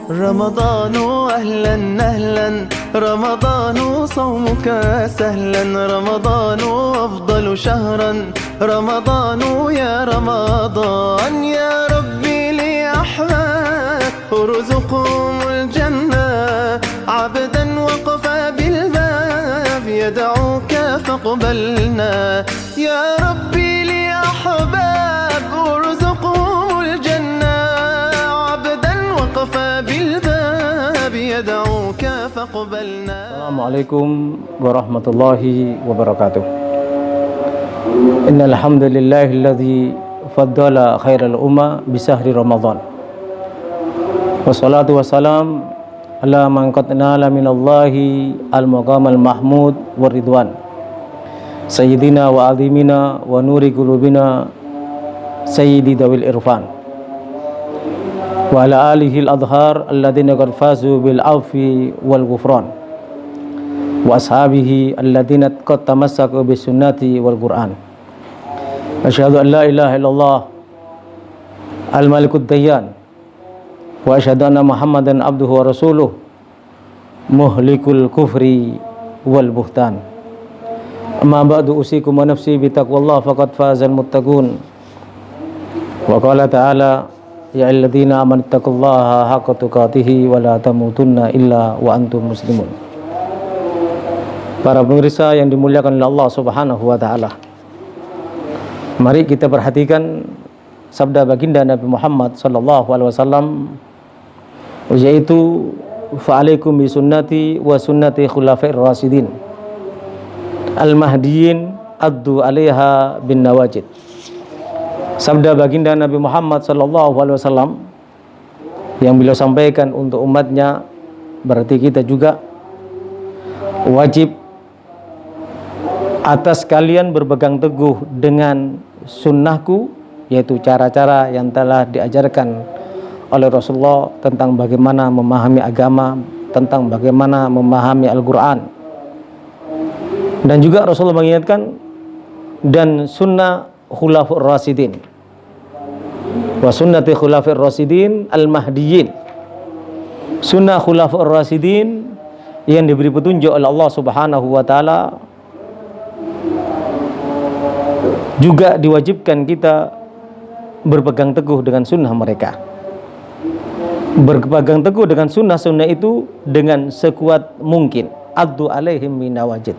رمضان أهلا أهلا رمضان صومك سهلا رمضان أفضل شهرا رمضان يا رمضان يا ربي لأحباب ارزقهم الجنة عبدا وقف بالباب يدعوك فاقبلنا يا ربي لأحباب ارزقهم الجنة عبدا وقف بالباب يدعوك فاقبلنا. Assalamualaikum warahmatullahi wabarakatuh. Innal hamdalillahilladzi faddala khairal umma bi sahri Ramadan. Wassalatu wassalam ala man qad nala minallahi al-maqamal mahmud waridwan. Sayyidina wa azimina wa nuri qulubina sayyidi dawil irfan. Wa ala alihi al-adhhar alladhina qad fazu bil afwi wal ghufran. Wa ashabihi alladhina qad tamassaku bis sunnati wal Qur'an. Asyhadu an la ilaha illallah al-malikud dayyan wa asyhadu anna Muhammadan abduhu wa rasuluh muhlikul kufri wal buhtan. Amma ba'du usikum wa nafsi bi taqwallah faqad fazal muttaqun. Wa qala ta'ala ya ayyuhalladzina amanu taqullaha haqqa tuqatih wa la tamutunna illa wa antum muslimun. Para pemirsa yang dimuliakan oleh Allah Subhanahu wa taala. Mari kita perhatikan sabda baginda Nabi Muhammad sallallahu alaihi wasallam, yaitu fa'alaikum bi sunnati wa sunnati khulafa'ir rasyidin al-mahdiyyin addu 'alaiha bin nawajid. Sabda baginda Nabi Muhammad sallallahu alaihi wasallam yang beliau sampaikan untuk umatnya, berarti kita juga wajib atas kalian berpegang teguh dengan sunnahku, yaitu cara-cara yang telah diajarkan oleh Rasulullah tentang bagaimana memahami agama, tentang bagaimana memahami Al-Quran. Dan juga Rasulullah mengingatkan dan sunnah khulafur rasidin wa sunnati khulafir rasidin al-mahdiyyin. Sunnah khulafur rasidin yang diberi petunjuk oleh Allah Subhanahu wa taala, juga diwajibkan kita berpegang teguh dengan sunnah mereka. Berpegang teguh dengan sunnah-sunnah itu dengan sekuat mungkin. Addu alaihim min nawajid.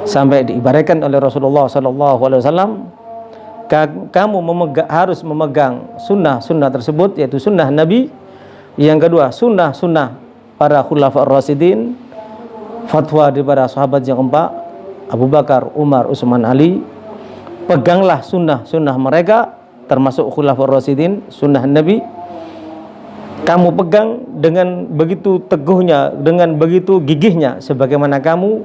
Sampai diibaratkan oleh Rasulullah sallallahu alaihi wasallam, kamu harus memegang sunnah-sunnah tersebut, yaitu sunnah Nabi. Yang kedua, sunnah-sunnah para khulafaur rasyidin, fatwa daripada sahabat yang keempat, Abu Bakar, Umar, Utsman, Ali. Peganglah sunnah-sunnah mereka, termasuk khulafaur rasyidin, sunnah Nabi. Kamu pegang dengan begitu teguhnya, dengan begitu gigihnya, sebagaimana kamu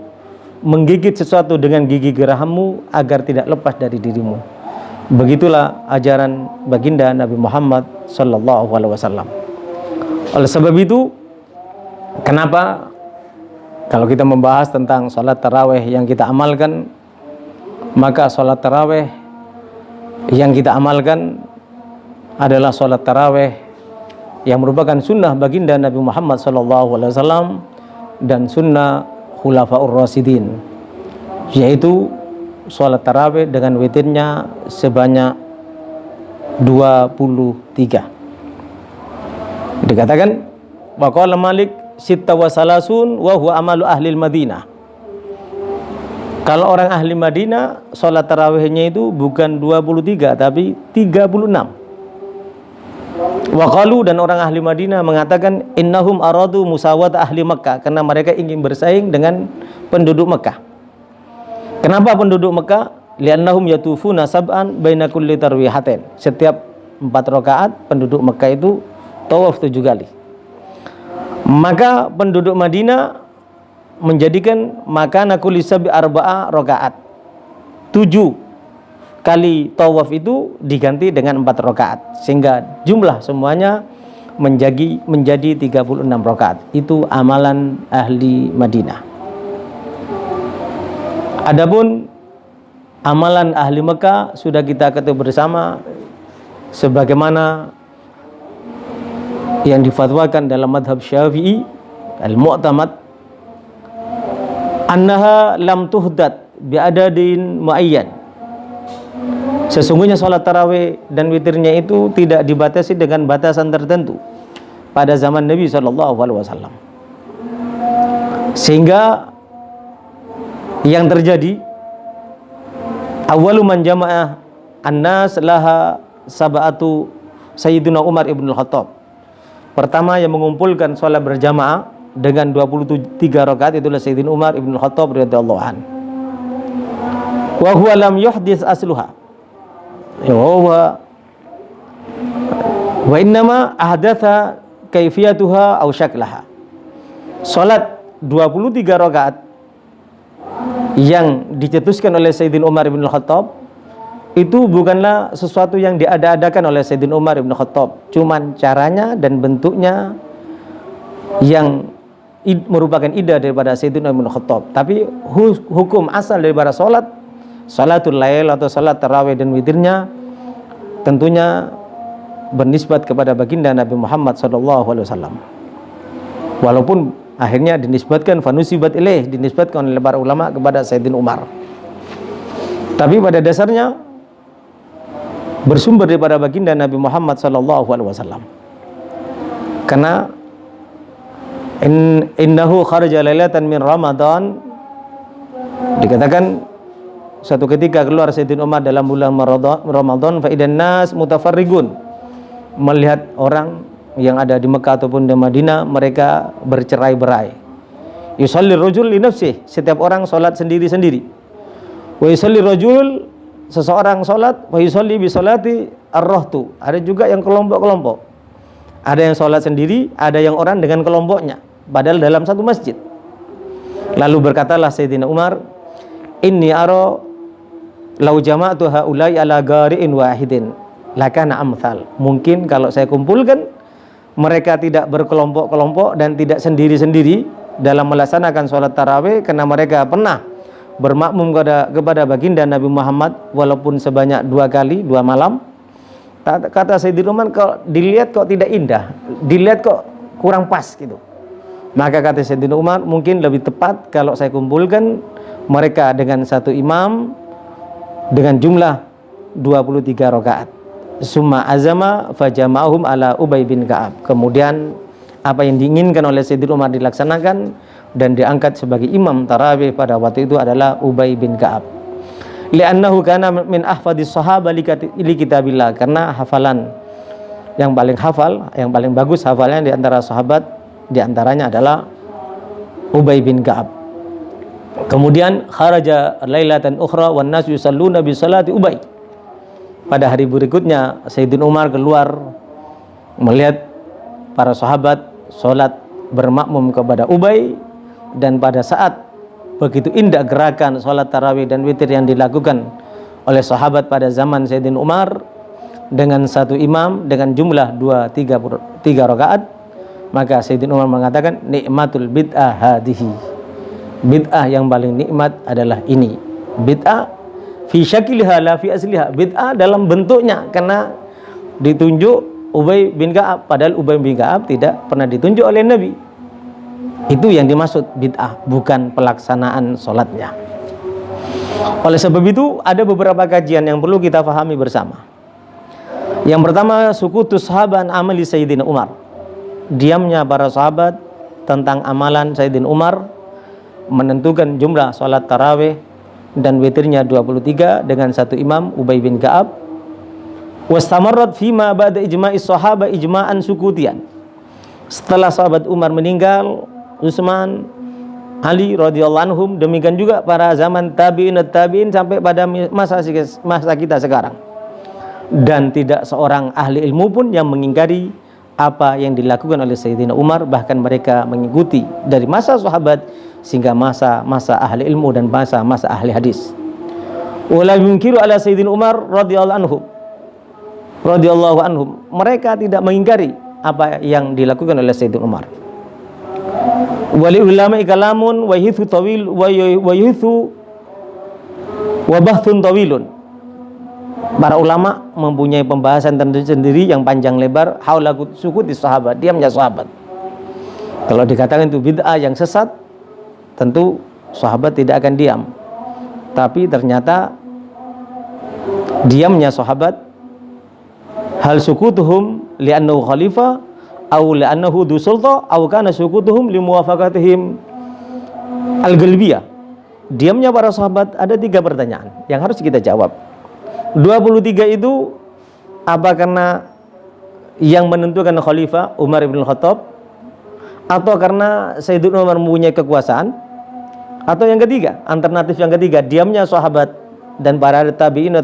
menggigit sesuatu dengan gigi gerahmu agar tidak lepas dari dirimu. Begitulah ajaran baginda Nabi Muhammad sallallahu alaihi wasallam. Oleh sebab itu, kenapa kalau kita membahas tentang salat tarawih yang kita amalkan, maka salat tarawih yang kita amalkan adalah salat tarawih yang merupakan sunnah baginda Nabi Muhammad sallallahu alaihi wasallam dan sunnah khulafaur rasyidin, yaitu salat tarawih dengan witirnya sebanyak 23. Dikatakan waqala Malik sitta wa salasun wa huwa amalu ahli Madinah. Kalau orang ahli Madinah salat tarawihnya itu bukan 23 tapi 36. Waqalu, dan orang ahli Madinah mengatakan innahum aradu musawat ahli Makkah, karena mereka ingin bersaing dengan penduduk Mekah. Kenapa penduduk Mekah? Li'annahum yatufuna sab'an baina kulli tarwihatain. Setiap 4 rakaat penduduk Mekah itu tawaf 7 kali. Maka penduduk Madinah menjadikan makana kulli sab'i arba'a rakaat. 7 kali tawaf itu diganti dengan 4 rakaat, sehingga jumlah semuanya menjadi 36 rakaat. Itu amalan ahli Madinah. Adapun amalan ahli Mekah sudah kita ketahui bersama, sebagaimana yang difatwakan dalam madhab Syafi'i al-mu'tamad annaha lam tuhdad bi'adadin muayyan. Sesungguhnya sholat tarawih dan witirnya itu tidak dibatasi dengan batasan tertentu pada zaman Nabi SAW. Sehingga yang terjadi, awalu man jama'ah an-nas laha sab'atu Sayyidina Umar ibn al-Khattab. Pertama yang mengumpulkan sholat berjamaah dengan 23 rakaat itulah Sayyidina Umar ibn al-Khattab radhiyallahu an. Wa huwa lam yuhdits asluha. Wa innama ahdatha kaifiyatuha aw syaklaha. Salat 23 rakaat yang dicetuskan oleh Sayyidina Umar ibn al-Khattab itu bukanlah sesuatu yang diada-adakan oleh Sayyidina Umar ibn al-Khattab, cuman caranya dan bentuknya yang merupakan ida daripada Sayyidina Umar ibn al-Khattab. Tapi hukum asal daripada salatul lail atau salat tarawih dan witirnya tentunya bernisbat kepada baginda Nabi Muhammad SAW. Walaupun akhirnya dinisbatkan fanusibat ilaih, dinisbatkan oleh para ulama kepada Sayyidina Umar. Tapi pada dasarnya bersumber daripada baginda Nabi Muhammad SAW. Karena innahu kharaja lailatan min Ramadan, dikatakan suatu ketika keluar Sayyidina Umar dalam bulan Ramadan, fa idan nas mutafarrigun, melihat orang yang ada di Mekah ataupun di Madinah mereka bercerai-berai. Yusalli rajul li nafsihi, setiap orang salat sendiri-sendiri. Wa yusalli rajul, seseorang salat, wa yusalli bi salati ar-rahtu, ada juga yang kelompok-kelompok. Ada yang salat sendiri, ada yang orang dengan kelompoknya, padahal dalam satu masjid. Lalu berkatalah Sayyidina Umar, inni ara law jama'tu haula'i ala gari'in wahidin lakana amthal. Mungkin kalau saya kumpulkan mereka tidak berkelompok-kelompok dan tidak sendiri-sendiri dalam melaksanakan sholat tarawih, karena mereka pernah bermakmum kepada baginda Nabi Muhammad walaupun sebanyak 2 kali 2 malam. Kata Sayyidina Umar, kok dilihat kok tidak indah, dilihat kok kurang pas gitu. Maka kata Sayyidina Umar, mungkin lebih tepat kalau saya kumpulkan mereka dengan satu imam dengan jumlah 23 rakaat. Summa azama fajama'ahum ala Ubay bin Ka'ab. Kemudian apa yang diinginkan oleh Sayyidina Umar dilaksanakan dan diangkat sebagai imam tarawih pada waktu itu adalah Ubay bin Ka'ab. Li'annahu kana min ahfadis sahaba li kitabillah, karena hafalan yang paling hafal, yang paling bagus hafalnya di antara sahabat, di antaranya adalah Ubay bin Ka'ab. Kemudian kharaja lailatan ukhra wan nas yusalluna bi salati Ubay. Pada hari berikutnya Sayyidina Umar keluar melihat para sahabat sholat bermakmum kepada Ubay, dan pada saat begitu indah gerakan sholat tarawih dan witir yang dilakukan oleh sahabat pada zaman Sayyidina Umar dengan satu imam dengan jumlah 3 rakaat, maka Sayyidina Umar mengatakan nikmatul bid'ah hadihi, bid'ah yang paling nikmat adalah ini. Bid'ah fi syakiliha la fi asliha, bid'ah dalam bentuknya, karena ditunjuk Ubay bin Ka'ab, padahal Ubay bin Ka'ab tidak pernah ditunjuk oleh Nabi. Itu yang dimaksud bid'ah, bukan pelaksanaan sholatnya. Oleh sebab itu ada beberapa kajian yang perlu kita pahami bersama. Yang pertama, sukutus sahabat amali Sayyidina Umar, diamnya para sahabat tentang amalan Sayyidina Umar menentukan jumlah sholat tarawih dan witirnya 23 dengan satu imam Ubay bin Ka'ab. Wastamarrat fima ba'da ijma'is sahaba ijma'an sukutian. Setelah sahabat Umar meninggal, Utsman, Ali radhiyallahu anhum, demikian juga para zaman tabi'in sampai pada masa kita sekarang. Dan tidak seorang ahli ilmu pun yang mengingkari apa yang dilakukan oleh Sayyidina Umar, bahkan mereka mengikuti dari masa sahabat sehingga masa ahli ilmu dan masa ahli hadis. Wala yunkiru ala Sayyidina Umar radhiyallahu anhum, mereka tidak mengingkari apa yang dilakukan oleh Sayyidina Umar. Wali ulama kalamun wa hithu tawil wa bahthun tawilun. para ulama mempunyai pembahasan tersendiri yang panjang lebar haula sukuti sahabat, diamnya sahabat. Kalau dikatakan itu bid'ah yang sesat, tentu sahabat tidak akan diam. Tapi ternyata diamnya sahabat, hal sukutuhum li'annahu khalifah aw li'annahu du sulta aw kana sukutuhum limuwafaqatihim al-galbiyah. Diamnya para sahabat ada 3 pertanyaan yang harus kita jawab. 23 itu apa karena yang menentukan khalifah Umar bin Khattab, atau karena Sayyidina Umar mempunyai kekuasaan, atau yang ketiga, alternatif yang ketiga, diamnya sahabat dan para tabi'in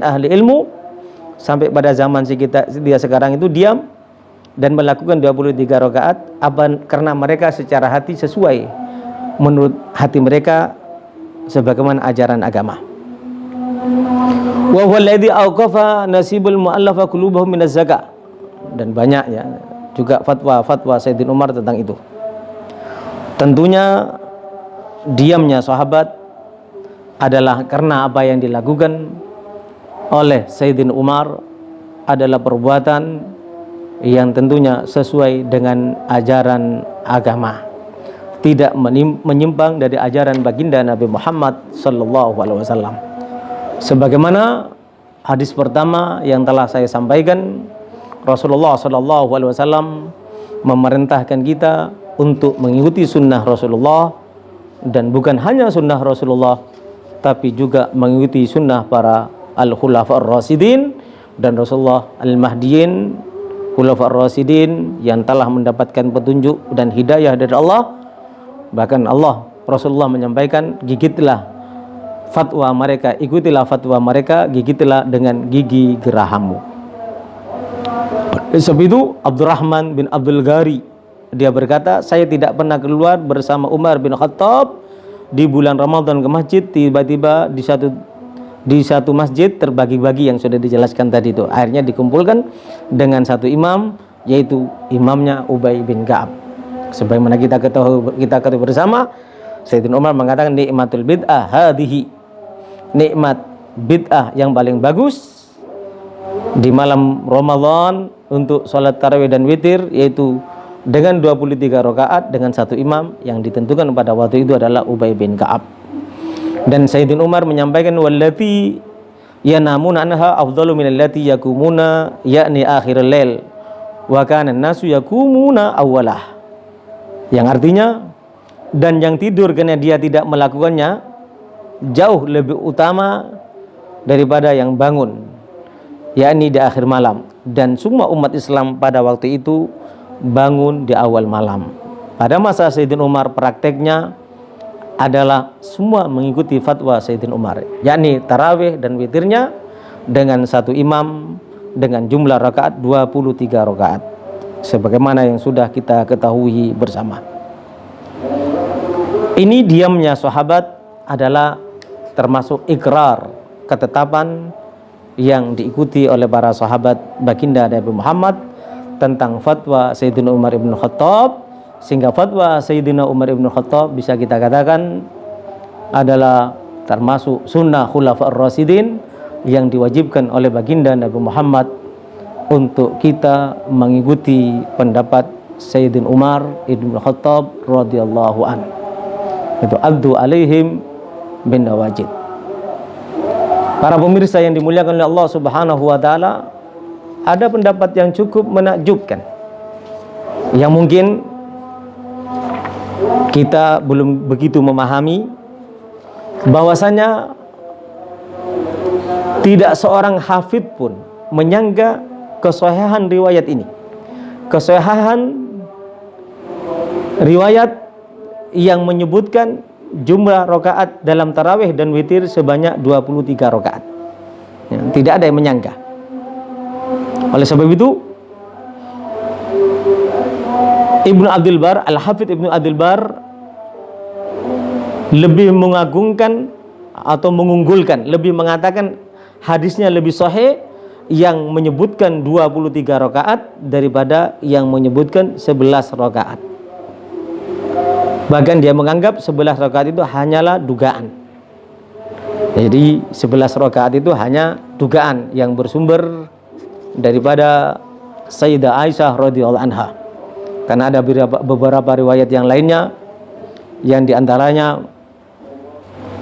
ahli ilmu sampai pada zaman dia sekarang itu diam dan melakukan 23 rakaat apa karena mereka secara hati sesuai menurut hati mereka sebagaimana ajaran agama. Wa huwa alladhi awqafa nasibul mu'allafa qulubahum minaz zakah. Dan banyak ya juga fatwa Sayyidina Umar tentang itu. Tentunya diamnya sahabat adalah karena apa yang dilakukan oleh Sayyidina Umar adalah perbuatan yang tentunya sesuai dengan ajaran agama, tidak menyimpang dari ajaran baginda Nabi Muhammad sallallahu alaihi wasallam. Sebagaimana hadis pertama yang telah saya sampaikan, Rasulullah sallallahu alaihi wasallam memerintahkan kita untuk mengikuti sunnah Rasulullah, dan bukan hanya sunnah Rasulullah tapi juga mengikuti sunnah para al-khulafa ar-rasidin dan Rasulullah al-mahdiyin, khulafa ar-rasidin yang telah mendapatkan petunjuk dan hidayah dari Allah. Bahkan Rasulullah menyampaikan, gigitlah fatwa mereka, ikutilah fatwa mereka, gigitlah dengan gigi gerahammu. Sebab itu Abdurrahman bin Abdul Ghari dia berkata, saya tidak pernah keluar bersama Umar bin Khattab di bulan Ramadan ke masjid, tiba-tiba di satu masjid terbagi-bagi yang sudah dijelaskan tadi itu. Akhirnya dikumpulkan dengan satu imam, yaitu imamnya Ubay bin Ka'ab. Sebagaimana kita ketahui bersama, Sayyidina Umar mengatakan nikmatul bid'ah hadhihi, nikmat bid'ah yang paling bagus di malam Ramadan untuk sholat tarawih dan witir, yaitu dengan 23 rakaat dengan satu imam yang ditentukan pada waktu itu adalah Ubay bin Ka'ab. Dan Sayyidina Umar menyampaikan wallati yanamuna anha afdalu min allati yakumuna, yakni akhirul lail wa kana an-nasu yakumuna awwalah, yang artinya dan yang tidur karena dia tidak melakukannya jauh lebih utama daripada yang bangun, yakni di akhir malam. Dan semua umat Islam pada waktu itu bangun di awal malam. Pada masa Sayyidina Umar prakteknya adalah semua mengikuti fatwa Sayyidina Umar, yakni tarawih dan witirnya dengan satu imam dengan jumlah rakaat 23 rakaat, sebagaimana yang sudah kita ketahui bersama. Ini diamnya sahabat adalah termasuk ikrar, ketetapan yang diikuti oleh para sahabat baginda Nabi Muhammad tentang fatwa Sayyidina Umar ibn Khattab, sehingga fatwa Sayyidina Umar ibn Khattab bisa kita katakan adalah termasuk sunnah khulafa ar-rasidin yang diwajibkan oleh baginda Nabi Muhammad untuk kita mengikuti pendapat Sayyidina Umar ibn Khattab radhiyallahu anhu. Itu addu alaihim bin nawajid. Para pemirsa yang dimuliakan oleh Allah Subhanahu wa taala, ada pendapat yang cukup menakjubkan yang mungkin kita belum begitu memahami, bahwasanya tidak seorang hafidh pun menyangka kesahihan riwayat ini, kesahihan riwayat yang menyebutkan jumlah rakaat dalam tarawih dan witir sebanyak 23 rakaat. Ya, tidak ada yang menyangka. Oleh sebab itu Ibnu Abdul Bar, Al-Hafidh Ibnu Abdul Bar lebih mengagungkan atau mengunggulkan, lebih mengatakan hadisnya lebih sahih yang menyebutkan 23 rakaat daripada yang menyebutkan 11 rakaat. Bahkan dia menganggap 11 rakaat itu hanyalah dugaan. Jadi 11 rakaat itu hanya dugaan yang bersumber daripada Sayyidah Aisyah radhiyallahu anha. Karena ada beberapa riwayat yang lainnya yang diantaranya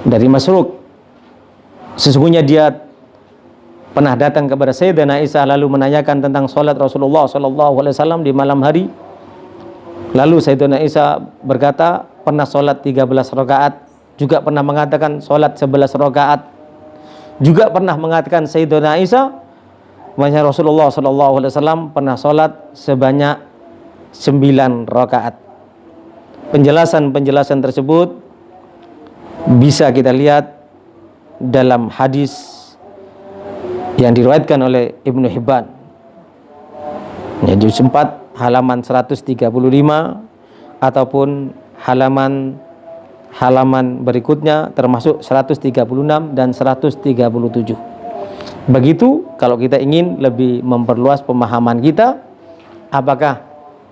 dari Masruq. Sesungguhnya dia pernah datang kepada Sayyidah Aisyah lalu menanyakan tentang salat Rasulullah SAW di malam hari. Lalu Sayyidah Aisyah berkata pernah salat 13 rakaat, juga pernah mengatakan salat 11 rakaat, juga pernah mengatakan Sayyidah Aisyah bahwa Rasulullah SAW pernah salat sebanyak 9 rakaat. Penjelasan-penjelasan tersebut bisa kita lihat dalam hadis yang diriwayatkan oleh Ibnu Hibban, juz 4 halaman 135 ataupun halaman berikutnya termasuk 136 dan 137. Begitu kalau kita ingin lebih memperluas pemahaman kita, apakah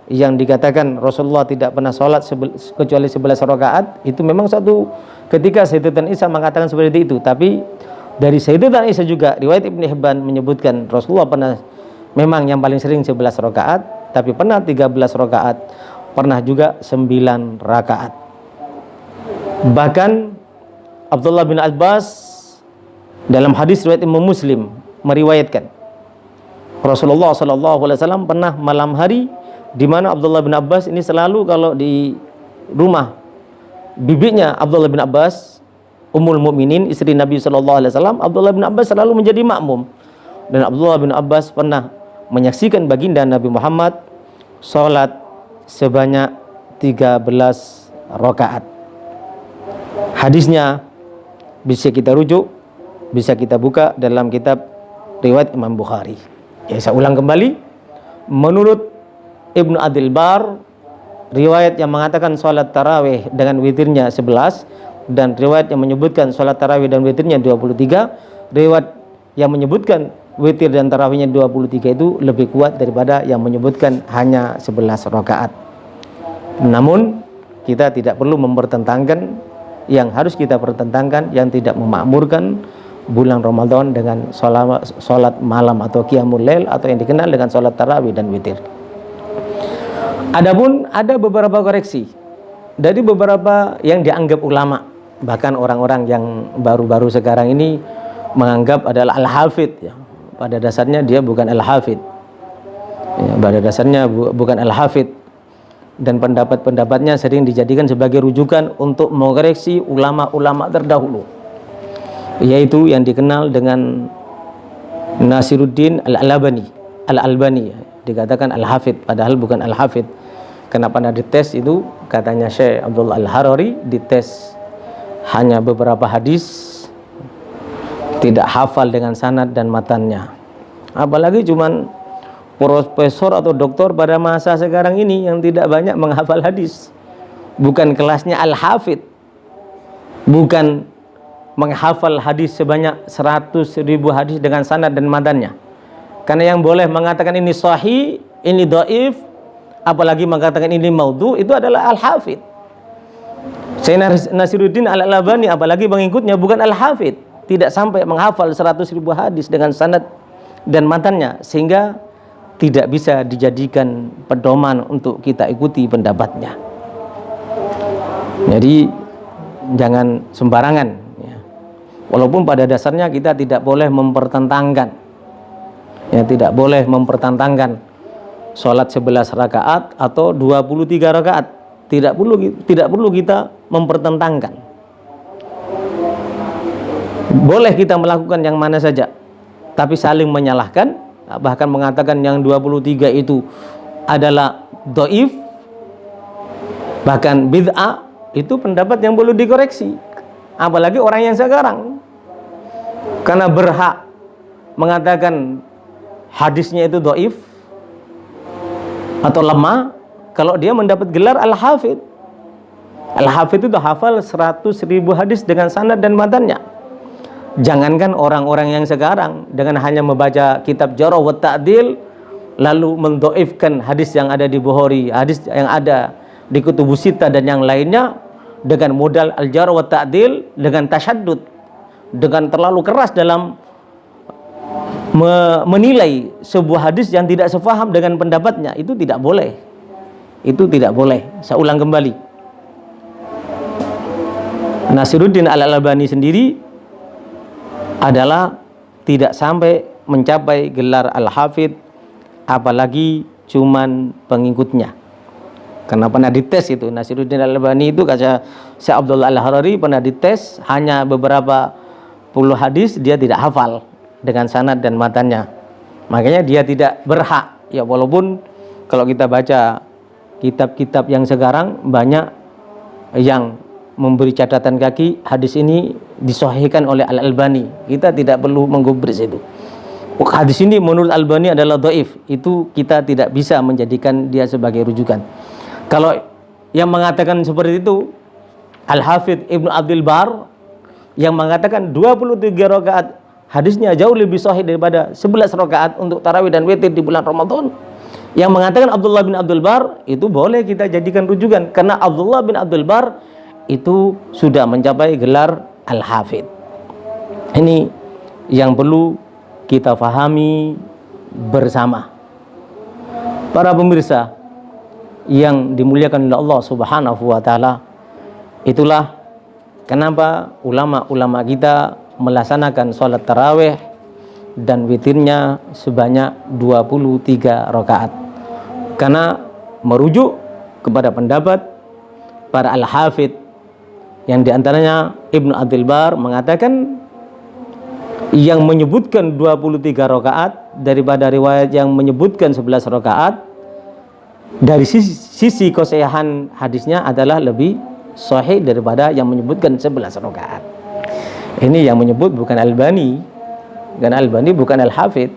yang dikatakan Rasulullah tidak pernah sholat kecuali 11 rakaat, itu memang satu ketika Sayyidatuna Aisyah mengatakan seperti itu. Tapi dari Sayyidatuna Aisyah juga riwayat Ibnu Hibban menyebutkan Rasulullah pernah memang yang paling sering 11 rakaat, tapi pernah 13 rakaat, pernah juga 9 rakaat. Bahkan Abdullah bin Abbas dalam hadis riwayat Imam Muslim meriwayatkan Rasulullah SAW pernah malam hari, di mana Abdullah bin Abbas ini selalu kalau di rumah bibinya Abdullah bin Abbas, Ummul Mukminin, istri Nabi SAW, Abdullah bin Abbas selalu menjadi makmum. Dan Abdullah bin Abbas pernah menyaksikan baginda Nabi Muhammad salat sebanyak 13 rakaat. Hadisnya bisa kita rujuk, bisa kita buka dalam kitab riwayat Imam Bukhari. Ya, saya ulang kembali, menurut Ibnu Abdul Bar, riwayat yang mengatakan salat tarawih dengan witirnya 11 dan riwayat yang menyebutkan salat tarawih dan witirnya 23, riwayat yang menyebutkan witir dan tarawihnya 23 itu lebih kuat daripada yang menyebutkan hanya 11 rakaat. Namun kita tidak perlu mempertentangkan. Yang harus kita pertentangkan yang tidak memakmurkan bulan Ramadan dengan sholat malam atau qiyamul lail atau yang dikenal dengan sholat tarawih dan witir. Adapun ada beberapa koreksi dari beberapa yang dianggap ulama, bahkan orang-orang yang baru-baru sekarang ini menganggap adalah al-hafidh, ya. Pada dasarnya dia bukan al-hafidh, ya, pada dasarnya bukan al-hafidh. Dan pendapat-pendapatnya sering dijadikan sebagai rujukan untuk mengoreksi ulama-ulama terdahulu, yaitu yang dikenal dengan Nasiruddin Al-Albani, dikatakan Al-Hafidh, padahal bukan Al-Hafidh. Karena pada dites itu katanya Syekh Abdullah Al-Harari, dites hanya beberapa hadis, tidak hafal dengan sanad dan matannya. Apalagi cuman profesor atau doktor pada masa sekarang ini yang tidak banyak menghafal hadis. Bukan kelasnya al-hafidh, bukan menghafal hadis sebanyak 100.000 hadis dengan sanad dan matannya. Karena yang boleh mengatakan ini sahih, ini dhaif, apalagi mengatakan ini maudhu, itu adalah al-hafidh. Syekh Nasiruddin Al-Albani apalagi pengikutnya bukan al-hafidh, tidak sampai menghafal 100.000 hadis dengan sanad dan matannya, sehingga tidak bisa dijadikan pedoman untuk kita ikuti pendapatnya. Jadi jangan sembarangan, ya. Walaupun pada dasarnya kita tidak boleh mempertentangkan, ya, tidak boleh mempertentangkan sholat 11 rakaat atau 23 rakaat. Tidak perlu kita mempertentangkan. Boleh kita melakukan yang mana saja, tapi saling menyalahkan, bahkan mengatakan yang 23 itu adalah dhaif, bahkan bid'ah, itu pendapat yang perlu dikoreksi. Apalagi orang yang sekarang, karena berhak mengatakan hadisnya itu dhaif atau lemah kalau dia mendapat gelar al-hafidh. Al-hafidh itu hafal 100.000 hadis dengan sanad dan matannya. Jangankan orang-orang yang sekarang dengan hanya membaca kitab Jarh wa Ta'dil lalu mendhaifkan hadis yang ada di Bukhari, hadis yang ada di Kutubus Sittah dan yang lainnya dengan modal al-Jarh wa Ta'dil dengan tasyaddud, dengan terlalu keras dalam menilai sebuah hadis yang tidak sefaham dengan pendapatnya, itu tidak boleh. Itu tidak boleh. Saya ulang kembali. Nasiruddin Al-Albani sendiri adalah tidak sampai mencapai gelar Al-Hafidh, apalagi cuman pengikutnya. Karena pernah dites itu, Nasiruddin Al-Albani itu kata Syekh Abdullah Al-Harari pernah dites, hanya beberapa puluh hadis dia tidak hafal dengan sanad dan matannya. Makanya dia tidak berhak. Ya walaupun kalau kita baca kitab-kitab yang sekarang banyak yang memberi catatan kaki hadis ini disahihkan oleh Al-Albani. Kita tidak perlu menggubris itu. Hadis ini menurut Albani adalah dhaif. Itu kita tidak bisa menjadikan dia sebagai rujukan. Kalau yang mengatakan seperti itu Al-Hafidh Ibnu Abdul Bar yang mengatakan 23 rakaat hadisnya jauh lebih sahih daripada 11 rakaat untuk tarawih dan witir di bulan Ramadan. Yang mengatakan Abdullah bin Abdul Bar itu boleh kita jadikan rujukan karena Abdullah bin Abdul Bar itu sudah mencapai gelar Al-Hafidh. Ini yang perlu kita fahami bersama. Para pemirsa yang dimuliakan oleh Allah Subhanahu wa taala, itulah kenapa ulama-ulama kita melaksanakan sholat tarawih dan witirnya sebanyak 23 rakaat. Karena merujuk kepada pendapat para Al-Hafidh yang diantaranya Ibnu Abdul Bar mengatakan yang menyebutkan 23 rakaat daripada riwayat yang menyebutkan 11 rakaat, dari sisi kesahihan hadisnya adalah lebih sahih daripada yang menyebutkan 11 rakaat. Ini yang menyebut bukan Albani, karena Albani bukan Al-Hafidh.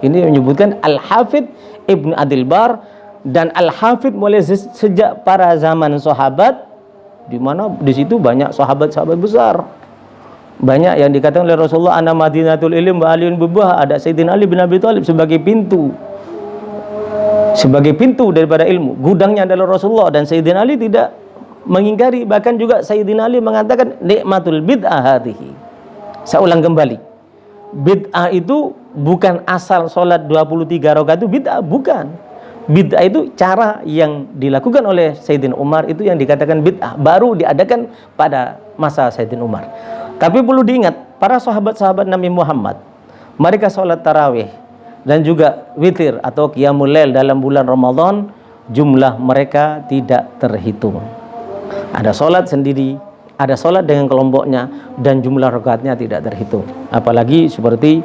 Ini yang menyebutkan Al-Hafidh Ibnu Abdul Bar, dan Al-Hafidh mulai sejak para zaman sahabat, di mana di situ banyak sahabat-sahabat besar. Banyak yang dikatakan oleh Rasulullah, ana madinatul ilm wa aliyun bubah, ada Sayyidina Ali bin Abi Thalib sebagai pintu daripada ilmu. Gudangnya adalah Rasulullah, dan Sayyidina Ali tidak mengingkari. Bahkan juga Sayyidina Ali mengatakan nikmatul bid'ah hadhihi. Saya ulang kembali, bid'ah itu bukan asal sholat 23 rakaat itu bid'ah, bukan. Bid'ah itu cara yang dilakukan oleh Sayyidina Umar, itu yang dikatakan bid'ah, baru diadakan pada masa Sayyidina Umar. Tapi perlu diingat, para sahabat-sahabat Nabi Muhammad, mereka sholat tarawih dan juga witir atau qiyamul lail dalam bulan Ramadan, jumlah mereka tidak terhitung. Ada sholat sendiri, ada sholat dengan kelompoknya, dan jumlah rakaatnya tidak terhitung. Apalagi seperti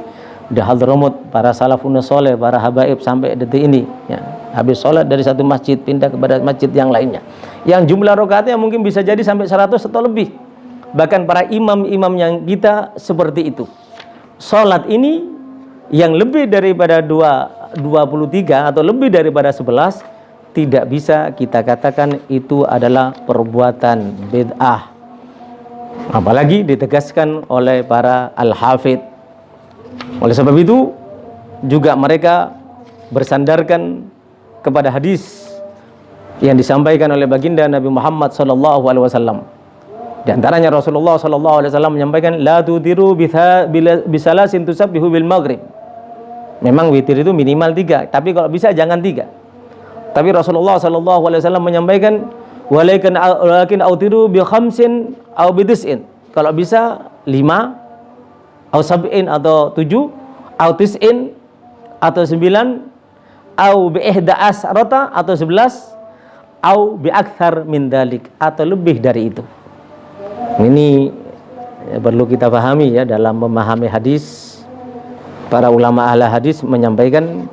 di Hadramut, para salafun soleh, para habaib sampai detik ini, ya, habis sholat dari satu masjid pindah kepada masjid yang lainnya, yang jumlah rakaatnya mungkin bisa jadi sampai 100 atau lebih. Bahkan para imam-imam yang kita seperti itu. Sholat ini yang lebih daripada 23 atau lebih daripada 11, tidak bisa kita katakan itu adalah perbuatan bid'ah. Apalagi ditegaskan oleh para Al-Hafidh. Oleh sebab itu juga mereka bersandarkan kepada hadis yang disampaikan oleh baginda Nabi Muhammad SAW. Di antaranya Rasulullah SAW menyampaikan, la tudiru bisalasin tusabbihu bil maghrib. Memang witir itu minimal 3, tapi kalau bisa jangan 3. Tapi Rasulullah SAW menyampaikan, walakin autiru bi khamsin au bi tis'in. Kalau bisa 5 au sab'in atau 7 au tis'in atau 9 au bi ihda asrata atau 11 au bi akthar min dalik atau lebih dari itu. Ini perlu kita pahami ya dalam memahami hadis. Para ulama ahli hadis menyampaikan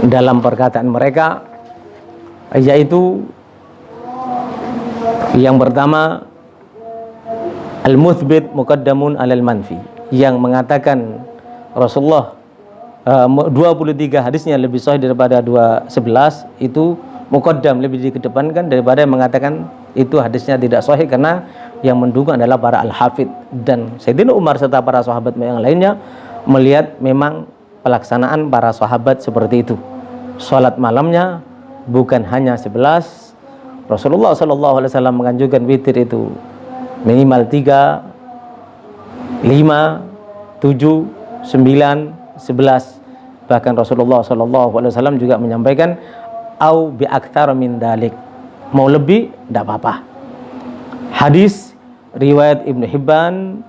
dalam perkataan mereka, yaitu yang pertama, al-muthbit muqaddamun alal manfi, yang mengatakan Rasulullah 23 hadisnya lebih sahih daripada 11 itu muqaddam, lebih dikedepankan daripada yang mengatakan itu hadisnya tidak sahih, karena yang mendukung adalah para Al-Hafidh. Dan Sayyidina Umar serta para sahabat yang lainnya melihat memang pelaksanaan para sahabat seperti itu. Salat malamnya bukan hanya 11. Rasulullah SAW menganjurkan witir itu minimal 3, 5, 7, 9, 11. Bahkan Rasulullah SAW juga menyampaikan au bi aktsar min dalik. Mau lebih tidak apa-apa. Hadis riwayat Ibnu Hibban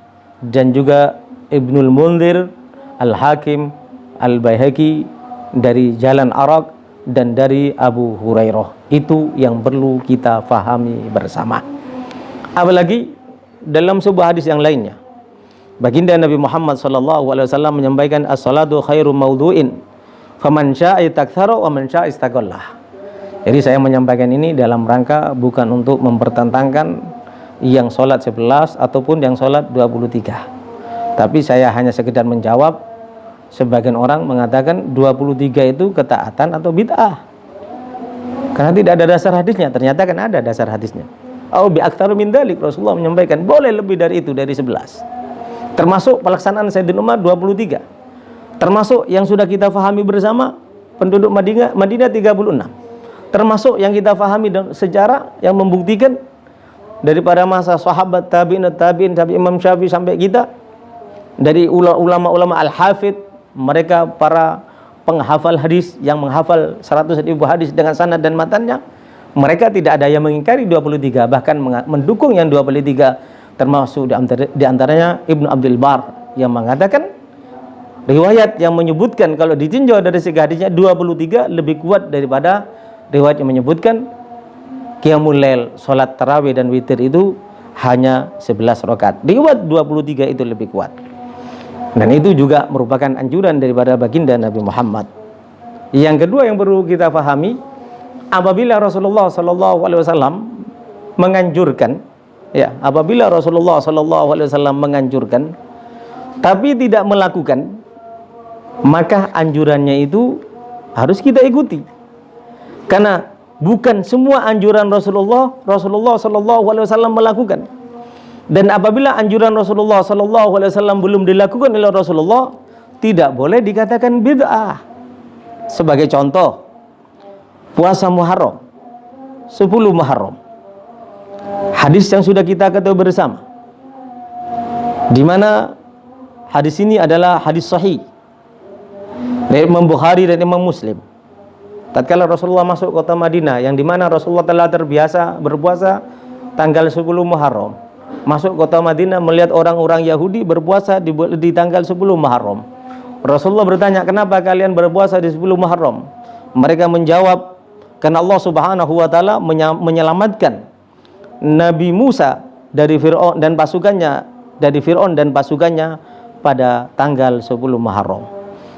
dan juga Ibnul Munzir, Al-Hakim, Al-Baihaqi dari jalan Araq dan dari Abu Hurairah. Itu yang perlu kita fahami bersama. Apalagi dalam sebuah hadis yang lainnya, baginda Nabi Muhammad SAW menyampaikan as-salatu khairu maudhu'in faman syaa taktsara wa man syaa istaqallah. Jadi saya menyampaikan ini dalam rangka bukan untuk mempertentangkan yang sholat 11 ataupun yang sholat 23. Tapi saya hanya sekedar menjawab. Sebagian orang mengatakan 23 itu ketaatan atau bid'ah, karena tidak ada dasar hadisnya. Ternyata kan ada dasar hadisnya. Au bi aktsar min dzalik, Rasulullah menyampaikan boleh lebih dari itu, dari 11. Termasuk pelaksanaan Sayyidina Umar 23. Termasuk yang sudah kita fahami bersama penduduk Madinah 36. Termasuk yang kita fahami dan sejarah yang membuktikan daripada masa sahabat, tabi'in sampai Imam Syafi'i sampai kita, dari ulama-ulama al-hafidh, mereka para penghafal hadis yang menghafal 100.000 hadis dengan sanad dan matannya, mereka tidak ada yang mengingkari 23, bahkan mendukung yang 23. Termasuk di antaranya Ibnu Abdul Bar yang mengatakan riwayat yang menyebutkan kalau ditinjau dari segi hadisnya 23 lebih kuat daripada riwayat yang menyebutkan qiyamul lail, salat tarawih dan witir itu hanya 11 rakaat. Riwayat 23 itu lebih kuat. Dan itu juga merupakan anjuran daripada baginda Nabi Muhammad. Yang kedua yang perlu kita pahami, apabila Rasulullah SAW menganjurkan, ya, apabila Rasulullah SAW menganjurkan tapi tidak melakukan, maka anjurannya itu harus kita ikuti. Karena bukan semua anjuran Rasulullah SAW melakukan. Dan apabila anjuran Rasulullah SAW belum dilakukan oleh Rasulullah, tidak boleh dikatakan bid'ah. Sebagai contoh, puasa Muharram, 10 Muharram. Hadis yang sudah kita ketahui bersama, di mana hadis ini adalah hadis sahih dari Imam Bukhari dan Imam Muslim. Tatkala Rasulullah masuk kota Madinah, yang dimana Rasulullah telah terbiasa berpuasa tanggal 10 Muharram, masuk kota Madinah melihat orang-orang Yahudi berpuasa di tanggal 10 Muharram. Rasulullah bertanya, kenapa kalian berpuasa di 10 Muharram? Mereka menjawab, karena Allah Subhanahu wa taala menyelamatkan Nabi Musa dari Fir'aun dan pasukannya pada tanggal 10 Muharram.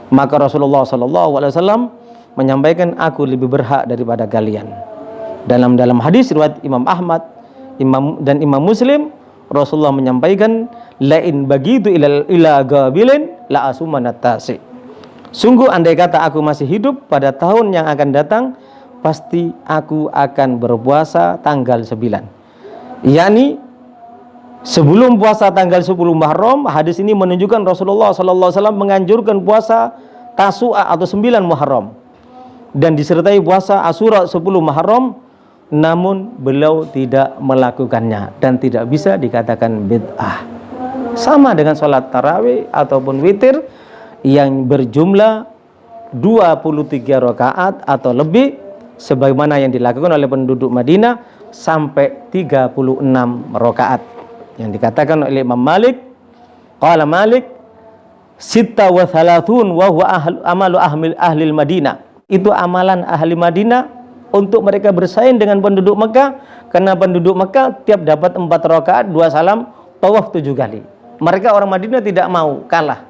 Maka Rasulullah SAW menyampaikan, aku lebih berhak daripada kalian. Dalam hadis riwayat Imam Ahmad dan Imam Muslim, Rasulullah menyampaikan, lain bagitu ila gabilin la asumanatasi. Sungguh andai kata aku masih hidup pada tahun yang akan datang, pasti aku akan berpuasa tanggal 9. Yani sebelum puasa tanggal 10 Muharram, hadis ini menunjukkan Rasulullah SAW menganjurkan puasa Tasu'a atau 9 Muharram dan disertai puasa Asyura 10 Muharram, namun beliau tidak melakukannya dan tidak bisa dikatakan bid'ah. Sama dengan sholat tarawih ataupun witir yang berjumlah 23 rakaat atau lebih, sebagaimana yang dilakukan oleh penduduk Madinah sampai 36 rakaat. Yang dikatakan oleh Imam Malik, qala Malik, sitta wa thalathun wa huwa amalu ahli Madinah. Itu amalan ahli Madinah untuk mereka bersaing dengan penduduk Mekah, karena penduduk Mekah tiap dapat 4 rakaat 2 salam, tawaf 7 kali. Mereka orang Madinah tidak mau kalah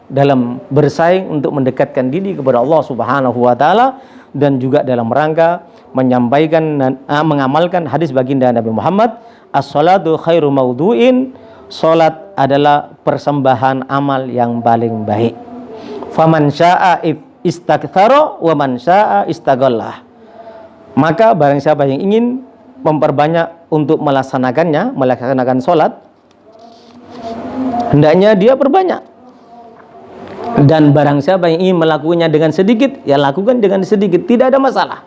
dalam bersaing untuk mendekatkan diri kepada Allah Subhanahu wa taala, dan juga dalam rangka menyampaikan mengamalkan hadis baginda Nabi Muhammad, as-salatu khairu maudhu'in, salat adalah persembahan amal yang paling baik. Faman syaa istaktsara wa man syaa istaghallah. Maka barang siapa yang ingin memperbanyak untuk melaksanakan sholat, hendaknya dia perbanyak. Dan barang siapa yang ingin melakukannya dengan sedikit, ya lakukan dengan sedikit, tidak ada masalah.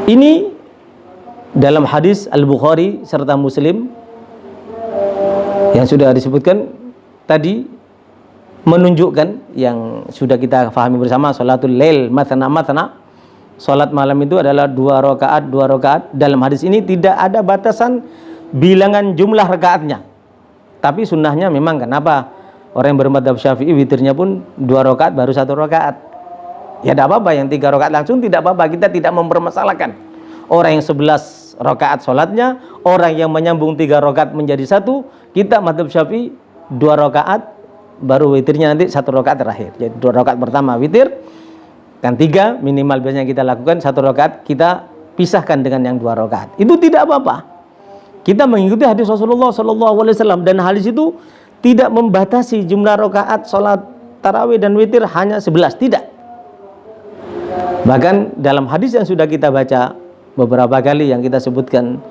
Ini dalam hadis Al-Bukhari serta Muslim Yang sudah disebutkan tadi menunjukkan yang sudah kita pahami bersama, salatul lail matsana matsana. Salat malam itu adalah 2 rakaat 2 rakaat. Dalam hadis ini tidak ada batasan bilangan jumlah rakaatnya. Tapi sunnahnya memang, kenapa? Orang yang bermadzhab Syafi'i witirnya pun 2 rakaat baru 1 rakaat. Ya tidak apa-apa, yang 3 rakaat langsung tidak apa-apa, kita tidak mempermasalahkan. Orang yang 11 rakaat salatnya, orang yang menyambung 3 rakaat menjadi 1, kita madzhab Syafi'i 2 rakaat baru witirnya nanti 1 rakaat terakhir. Jadi 2 rakaat pertama witir, kan 3 minimal biasanya kita lakukan, 1 rakaat kita pisahkan dengan yang 2 rakaat. Itu tidak apa-apa. Kita mengikuti hadis Rasulullah SAW, dan hadis itu tidak membatasi jumlah rakaat salat tarawih dan witir hanya 11, tidak. Bahkan dalam hadis yang sudah kita baca beberapa kali yang kita sebutkan,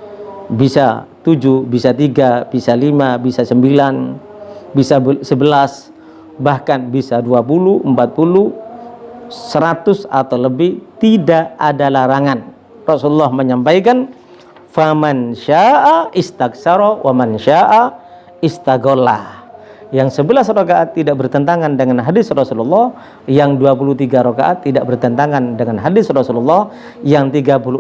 bisa 7, bisa 3, bisa 5, bisa 9, bisa 11, bahkan bisa 20, 40, 100 atau lebih, tidak ada larangan. Rasulullah menyampaikan, faman syaa istaktsara wa man syaa istaghallah. Yang 11 rakaat tidak bertentangan dengan hadis Rasulullah, yang 23 rakaat tidak bertentangan dengan hadis Rasulullah, yang 36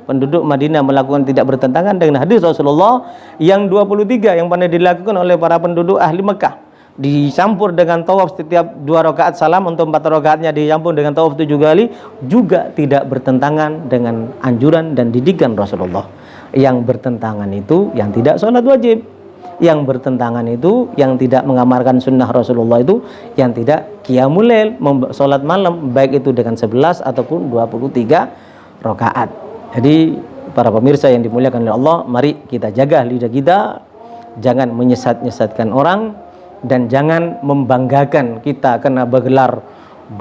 penduduk Madinah melakukan tidak bertentangan dengan hadis Rasulullah, yang 23 yang pernah dilakukan oleh para penduduk ahli Mekah dicampur dengan tawaf setiap 2 rakaat salam, untuk 4 rakaatnya dicampur dengan tawaf 7 kali, juga tidak bertentangan dengan anjuran dan didikan Rasulullah. Yang bertentangan itu yang tidak sholat wajib, yang bertentangan itu yang tidak mengamalkan sunnah Rasulullah, itu yang tidak qiyamul lail, sholat malam, baik itu dengan 11 ataupun 23 rakaat. Jadi para pemirsa yang dimuliakan oleh Allah, mari kita jaga lidah kita, jangan menyesat-nyesatkan orang, dan jangan membanggakan kita karena bergelar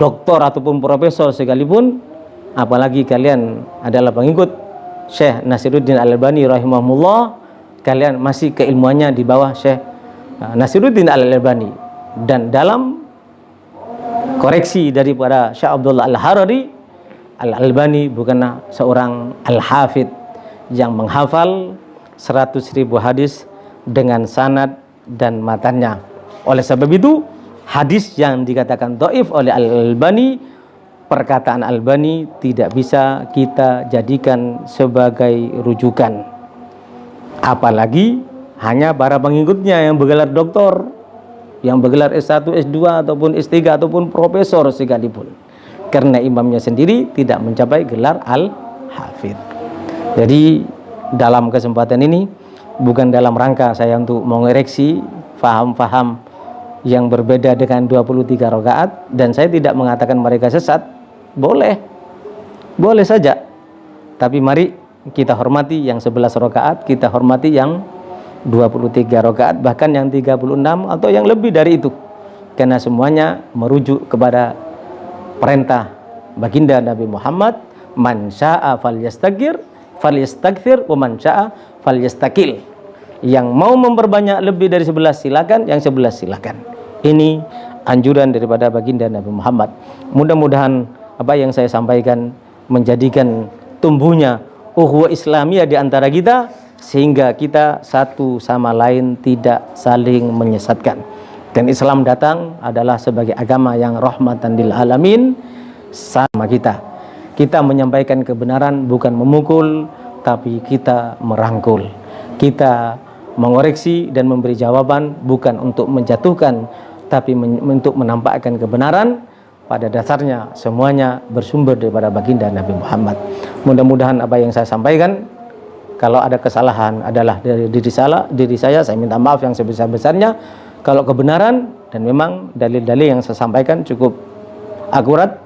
doktor ataupun profesor sekalipun, apalagi kalian adalah pengikut Syekh Nasiruddin Al-Albani rahimahullah, kalian masih keilmuannya di bawah Syekh Nasiruddin Al-Albani. Dan dalam koreksi daripada Syekh Abdullah Al-Harari, Al-Albani bukanlah seorang al-hafid yang menghafal 100.000 hadis dengan sanad dan matanya. Oleh sebab itu, hadis yang dikatakan dhaif oleh Al-Albani, perkataan Al-Albani tidak bisa kita jadikan sebagai rujukan. Apalagi hanya para pengikutnya yang bergelar doktor, yang bergelar S1, S2 ataupun S3 ataupun profesor sekalipun, karena imamnya sendiri tidak mencapai gelar al-hafidh. Jadi dalam kesempatan ini bukan dalam rangka saya untuk mengoreksi faham-faham yang berbeda dengan 23 rakaat, dan saya tidak mengatakan mereka sesat. Boleh saja, tapi mari kita hormati yang 11 rakaat, kita hormati yang 23 rakaat, bahkan yang 36 atau yang lebih dari itu, karena semuanya merujuk kepada perintah baginda Nabi Muhammad, man syaa falyastakthir wa man syaa falyastakil. Yang mau memperbanyak lebih dari 11 silakan, yang 11 silakan. Ini anjuran daripada baginda Nabi Muhammad. Mudah-mudahan apa yang saya sampaikan menjadikan tumbuhnya ukhuwah Islamiyah di antara kita, sehingga kita satu sama lain tidak saling menyesatkan. Dan Islam datang adalah sebagai agama yang rahmatan lil alamin sama kita. Kita menyampaikan kebenaran bukan memukul, tapi kita merangkul. Kita mengoreksi dan memberi jawaban bukan untuk menjatuhkan, tapi untuk menampakkan kebenaran. Pada dasarnya semuanya bersumber daripada baginda Nabi Muhammad. Mudah-mudahan apa yang saya sampaikan, kalau ada kesalahan adalah dari diri saya minta maaf yang sebesar-besarnya. Kalau kebenaran, dan memang dalil-dalil yang saya sampaikan cukup akurat,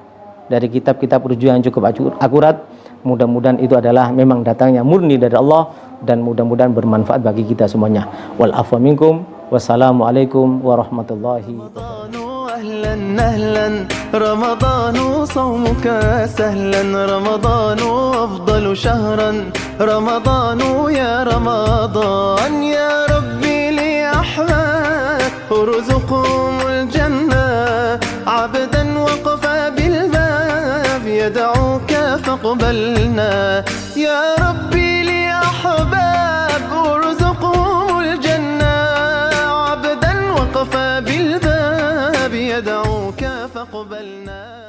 dari kitab-kitab rujukan yang cukup akurat, mudah-mudahan itu adalah memang datangnya murni dari Allah, dan mudah-mudahan bermanfaat bagi kita semuanya. Wal afwa minkum, wassalamualaikum warahmatullahi wabarakatuh. أهلا أهلا رمضان صومك سهلا رمضان أفضل شهرا رمضان يا رمضان يا ربي لأحباب ارزقهم الجنة عبدا وقف بالباب يدعوك فاقبلنا يا ربي لأحباب ارزقهم الجنة المصطفى بالباب يدعوك فاقبلنا.